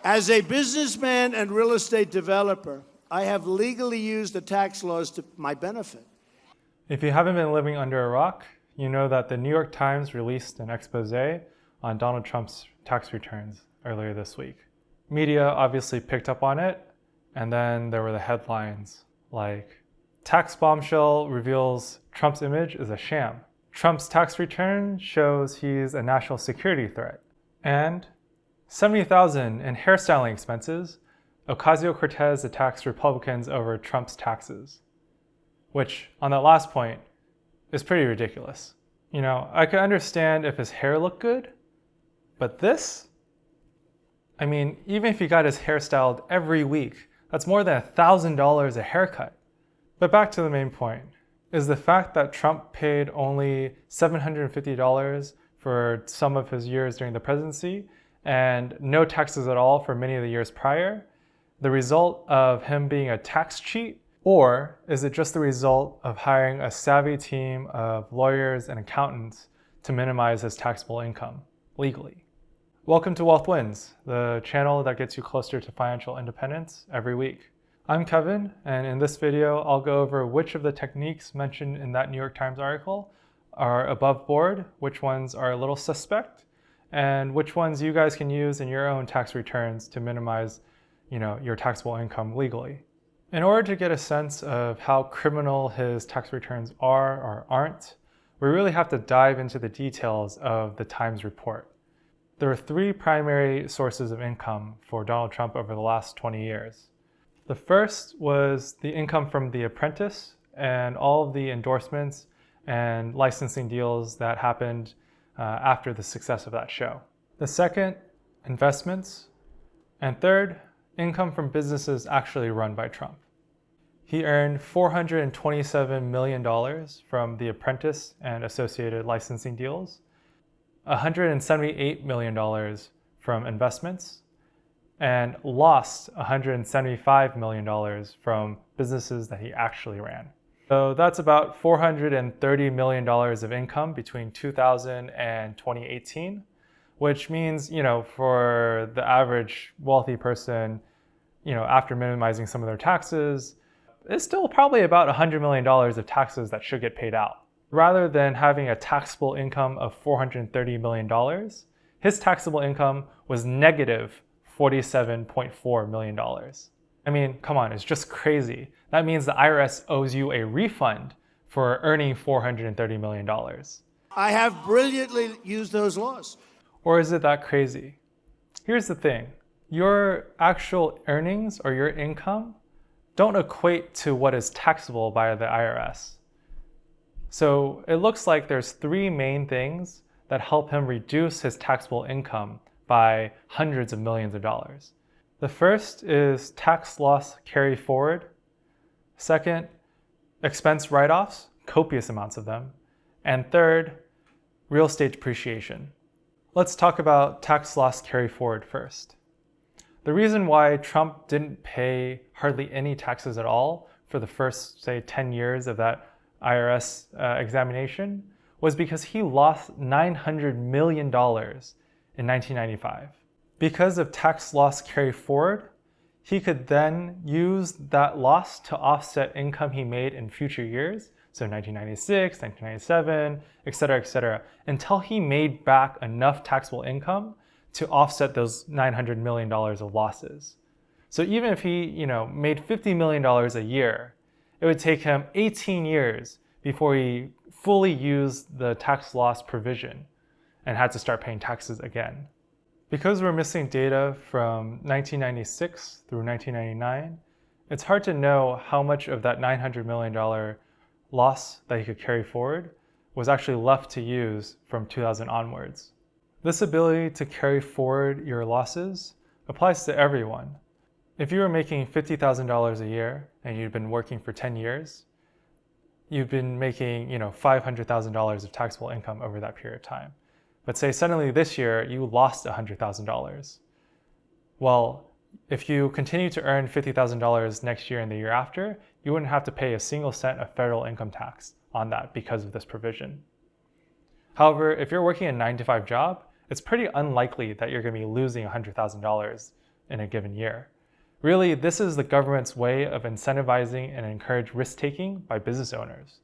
As a businessman and real estate developer, I have legally used the tax laws to my benefit. If you haven't been living under a rock, you know that the New York Times released an expose on Donald Trump's tax returns earlier this week. Media obviously picked up on it, and then there were the headlines like, "Tax bombshell reveals Trump's image is a sham." "Trump's tax return shows he's a national security threat." And $70,000 in hairstyling expenses, Ocasio-Cortez attacks Republicans over Trump's taxes. Which, on that last point, is pretty ridiculous. You know, I could understand if his hair looked good, but this? I mean, even if he got his hair styled every week, that's more than $1,000 a haircut. But back to the main point, is the fact that Trump paid only $750 for some of his years during the presidency and no taxes at all for many of the years prior, the result of him being a tax cheat? Or is it just the result of hiring a savvy team of lawyers and accountants to minimize his taxable income legally? Welcome to Wealth Wins, the channel that gets you closer to financial independence every week. I'm Kevin, and in this video, I'll go over which of the techniques mentioned in that New York Times article are above board, which ones are a little suspect, and which ones you guys can use in your own tax returns to minimize, your taxable income legally. In order to get a sense of how criminal his tax returns are or aren't, we really have to dive into the details of the Times report. There are three primary sources of income for Donald Trump over the last 20 years. The first was the income from The Apprentice and all of the endorsements and licensing deals that happened after the success of that show. The second, investments. And third, income from businesses actually run by Trump. He earned $427 million from The Apprentice and associated licensing deals, $178 million from investments, and lost $175 million from businesses that he actually ran. So that's about $430 million of income between 2000 and 2018, which means, for the average wealthy person, after minimizing some of their taxes, it's still probably about $100 million of taxes that should get paid out. Rather than having a taxable income of $430 million, his taxable income was negative $47.4 million. I mean, come on, it's just crazy. That means the IRS owes you a refund for earning $430 million. I have brilliantly used those laws. Or is it that crazy? Here's the thing. Your actual earnings or your income don't equate to what is taxable by the IRS. So it looks like there's three main things that help him reduce his taxable income by hundreds of millions of dollars. The first is tax loss carry forward. Second, expense write-offs, copious amounts of them. And third, real estate depreciation. Let's talk about tax loss carry forward first. The reason why Trump didn't pay hardly any taxes at all for the first, say, 10 years of that IRS examination was because he lost $900 million in 1995. Because of tax loss carry forward, he could then use that loss to offset income he made in future years, so 1996, 1997, et cetera, until he made back enough taxable income to offset those $900 million of losses. So even if he, made $50 million a year, it would take him 18 years before he fully used the tax loss provision and had to start paying taxes again. Because we're missing data from 1996 through 1999, it's hard to know how much of that $900 million loss that he could carry forward was actually left to use from 2000 onwards. This ability to carry forward your losses applies to everyone. If you were making $50,000 a year and you'd been working for 10 years, you've been making, $500,000 of taxable income over that period of time. But say suddenly this year you lost $100,000. Well, if you continue to earn $50,000 next year and the year after, you wouldn't have to pay a single cent of federal income tax on that because of this provision. However, if you're working a 9-to-5 job, it's pretty unlikely that you're going to be losing $100,000 in a given year. Really, this is the government's way of incentivizing and encourage risk-taking by business owners.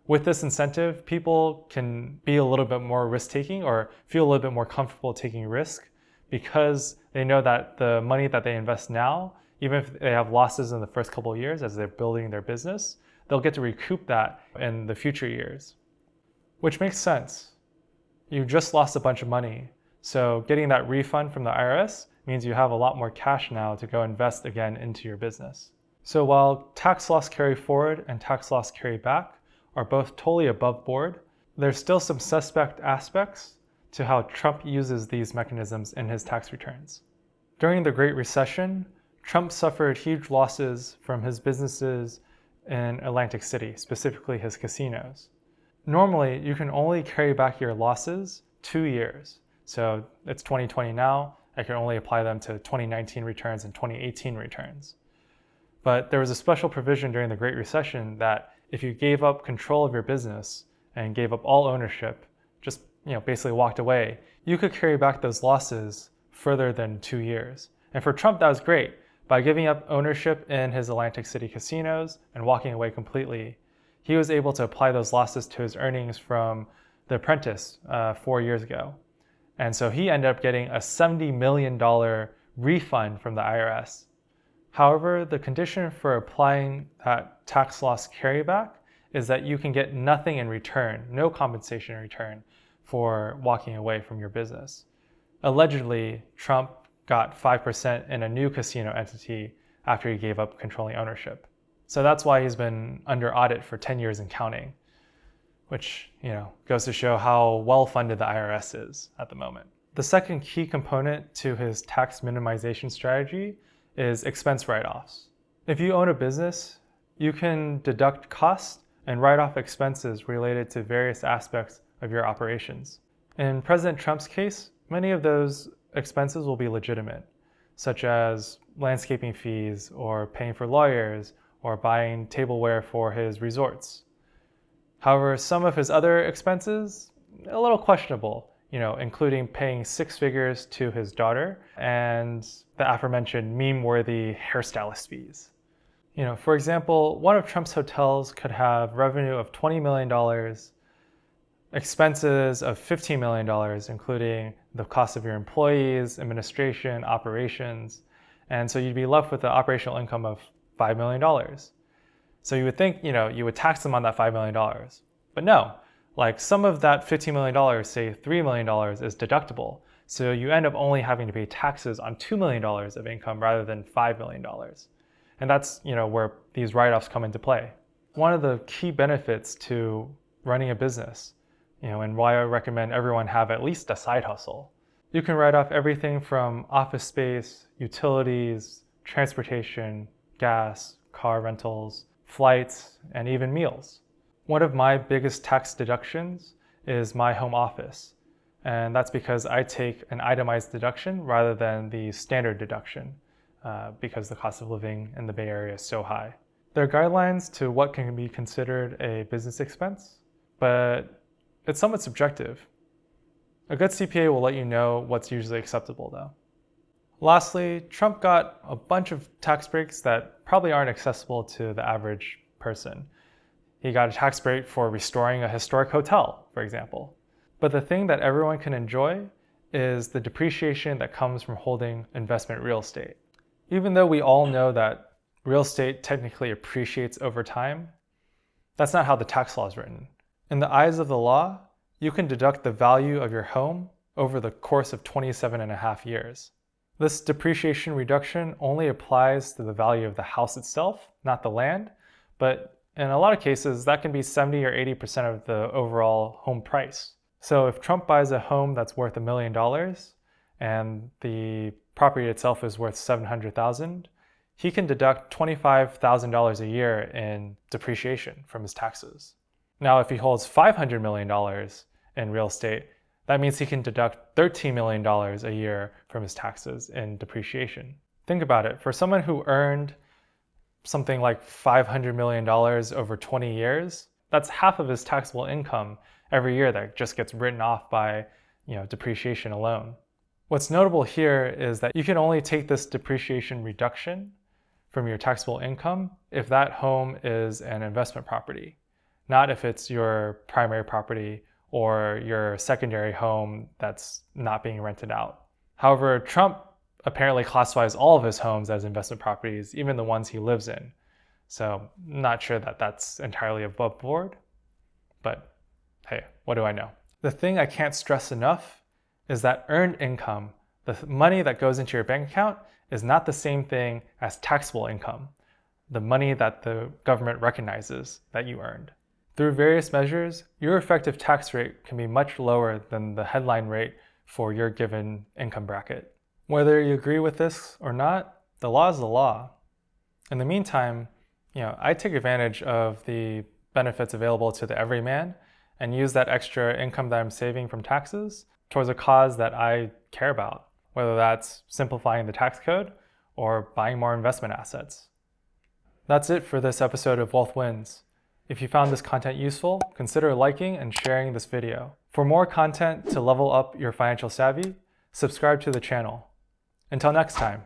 With this incentive, people can be a little bit more risk-taking or feel a little bit more comfortable taking risk because they know that the money that they invest now, even if they have losses in the first couple of years as they're building their business, they'll get to recoup that in the future years. Which makes sense. You just lost a bunch of money, so getting that refund from the IRS means you have a lot more cash now to go invest again into your business. So while tax loss carry forward and tax loss carry back are both totally above board, there's still some suspect aspects to how Trump uses these mechanisms in his tax returns. During the Great Recession, Trump suffered huge losses from his businesses in Atlantic City, specifically his casinos. Normally, you can only carry back your losses 2 years. So it's 2020 now, I can only apply them to 2019 returns and 2018 returns. But there was a special provision during the Great Recession that if you gave up control of your business and gave up all ownership, just basically walked away, you could carry back those losses further than 2 years. And for Trump, that was great. By giving up ownership in his Atlantic City casinos and walking away completely, he was able to apply those losses to his earnings from The Apprentice 4 years ago. And so he ended up getting a $70 million refund from the IRS. However, the condition for applying that tax loss carryback is that you can get nothing in return, no compensation in return for walking away from your business. Allegedly, Trump got 5% in a new casino entity after he gave up controlling ownership. So that's why he's been under audit for 10 years and counting, which goes to show how well-funded the IRS is at the moment. The second key component to his tax minimization strategy is expense write-offs. If you own a business, you can deduct costs and write off expenses related to various aspects of your operations. In President Trump's case, many of those expenses will be legitimate, such as landscaping fees or paying for lawyers or buying tableware for his resorts. However, some of his other expenses, a little questionable, including paying 6 figures to his daughter and the aforementioned meme-worthy hairstylist fees. For example, one of Trump's hotels could have revenue of $20 million, expenses of $15 million, including the cost of your employees, administration, operations, and so you'd be left with an operational income of $5 million. So you would think, you would tax them on that $5 million. But no, some of that $15 million, say $3 million is deductible. So you end up only having to pay taxes on $2 million of income rather than $5 million. And that's, where these write-offs come into play. One of the key benefits to running a business, and why I recommend everyone have at least a side hustle. You can write off everything from office space, utilities, transportation, gas, car rentals, flights, and even meals. One of my biggest tax deductions is my home office. And that's because I take an itemized deduction rather than the standard deduction because the cost of living in the Bay Area is so high. There are guidelines to what can be considered a business expense, but it's somewhat subjective. A good CPA will let you know what's usually acceptable though. Lastly, Trump got a bunch of tax breaks that probably aren't accessible to the average person. He got a tax break for restoring a historic hotel, for example. But the thing that everyone can enjoy is the depreciation that comes from holding investment real estate. Even though we all know that real estate technically appreciates over time, that's not how the tax law is written. In the eyes of the law, you can deduct the value of your home over the course of 27.5 years. This depreciation reduction only applies to the value of the house itself, not the land, but in a lot of cases, that can be 70 or 80% of the overall home price. So if Trump buys a home that's worth $1 million and the property itself is worth $700,000, he can deduct $25,000 a year in depreciation from his taxes. Now, if he holds $500 million in real estate, that means he can deduct $13 million a year from his taxes in depreciation. Think about it. For someone who earned something like $500 million over 20 years, that's half of his taxable income every year that just gets written off by depreciation alone. What's notable here is that you can only take this depreciation reduction from your taxable income if that home is an investment property, not if it's your primary property or your secondary home that's not being rented out. However, Trump apparently classifies all of his homes as investment properties, even the ones he lives in. So I'm not sure that that's entirely above board, but hey, what do I know? The thing I can't stress enough is that earned income, the money that goes into your bank account, is not the same thing as taxable income, the money that the government recognizes that you earned. Through various measures, your effective tax rate can be much lower than the headline rate for your given income bracket. Whether you agree with this or not, the law is the law. In the meantime, I take advantage of the benefits available to the everyman and use that extra income that I'm saving from taxes towards a cause that I care about, whether that's simplifying the tax code or buying more investment assets. That's it for this episode of Wealth Wins. If you found this content useful, consider liking and sharing this video. For more content to level up your financial savvy, subscribe to the channel. Until next time.